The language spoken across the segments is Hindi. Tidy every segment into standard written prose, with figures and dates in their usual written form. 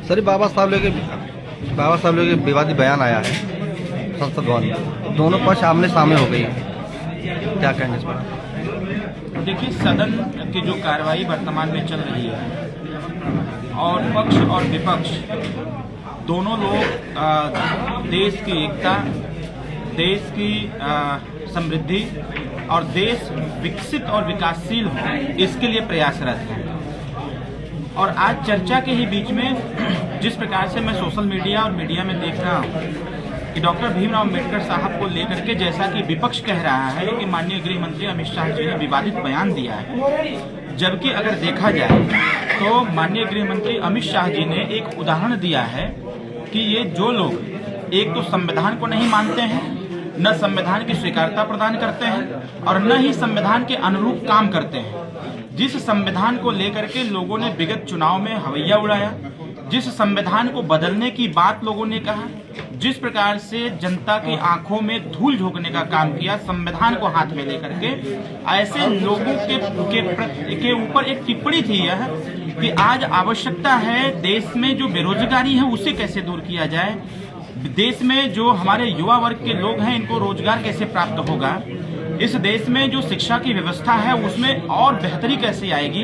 सर बाबा साहब लेके विवादित बयान आया है संसद भवन में, दोनों पक्ष आमने सामने हो गई है, क्या कहेंगे इस पर? देखिए, सदन की जो कार्रवाई वर्तमान में चल रही है और पक्ष और विपक्ष दोनों लोग देश की एकता, देश की समृद्धि और देश विकसित और विकासशील हो, इसके लिए प्रयासरत हैं। और आज चर्चा के ही बीच में जिस प्रकार से मैं सोशल मीडिया और मीडिया में देख रहा हूँ कि डॉक्टर भीमराव अम्बेडकर साहब को लेकर के जैसा कि विपक्ष कह रहा है कि माननीय गृह मंत्री अमित शाह जी ने विवादित बयान दिया है, जबकि अगर देखा जाए तो माननीय गृह मंत्री अमित शाह जी ने एक उदाहरण दिया है कि ये जो लोग एक तो संविधान को नहीं मानते हैं, न संविधान की स्वीकार्यता प्रदान करते हैं और न ही संविधान के अनुरूप काम करते हैं। जिस संविधान को लेकर के लोगों ने विगत चुनाव में हवैया उड़ाया, जिस संविधान को बदलने की बात लोगों ने कहा, जिस प्रकार से जनता की आंखों में धूल झोंकने का काम किया संविधान को हाथ में लेकर के, ऐसे लोगों के ऊपर एक टिप्पणी थी यह कि आज आवश्यकता है देश में जो बेरोजगारी है उसे कैसे दूर किया जाए, देश में जो हमारे युवा वर्ग के लोग हैं इनको रोजगार कैसे प्राप्त होगा, इस देश में जो शिक्षा की व्यवस्था है उसमें और बेहतरी कैसे आएगी,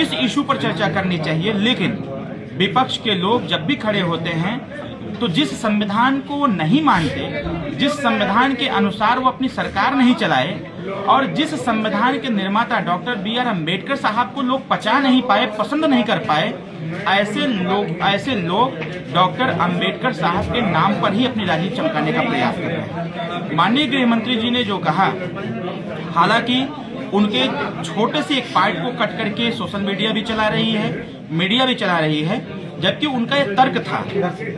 इस इशू पर चर्चा करनी चाहिए। लेकिन विपक्ष के लोग जब भी खड़े होते हैं तो जिस संविधान को नहीं मानते, जिस संविधान के अनुसार वो अपनी सरकार नहीं चलाए और जिस संविधान के निर्माता डॉक्टर बी.आर. अम्बेडकर साहब को लोग पचा नहीं पाए, पसंद नहीं कर पाए, ऐसे लोग डॉक्टर अम्बेडकर साहब के नाम पर ही अपनी राजनीति चमकाने का प्रयास कर रहे हैं। माननीय गृह मंत्री जी ने जो कहा, हालांकि उनके छोटे से एक पार्ट को कट करके सोशल मीडिया भी चला रही है, मीडिया भी चला रही है, जबकि उनका ये तर्क था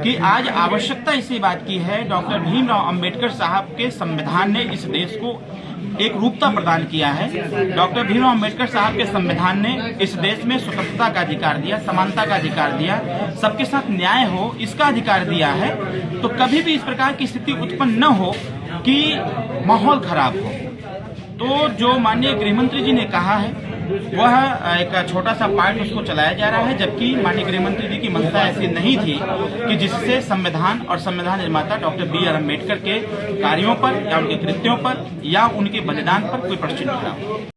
कि आज आवश्यकता इसी बात की है, डॉक्टर भीमराव अम्बेडकर साहब के संविधान ने इस देश को एक रूपता प्रदान किया है। डॉक्टर भीमराव अम्बेडकर साहब के संविधान ने इस देश में स्वतंत्रता का अधिकार दिया, समानता का अधिकार दिया, सबके साथ न्याय हो इसका अधिकार दिया है। तो कभी भी इस प्रकार की स्थिति उत्पन्न न हो कि माहौल खराब हो। तो जो माननीय गृहमंत्री जी ने कहा है वह एक छोटा सा पार्ट उसको चलाया जा रहा है, जबकि माननीय गृहमंत्री जी की मंशा ऐसी नहीं थी कि जिससे संविधान और संविधान निर्माता डॉक्टर बी.आर. अम्बेडकर के कार्यों पर या उनके कृत्यों पर या उनके बलिदान पर कोई प्रश्न खड़ा हो।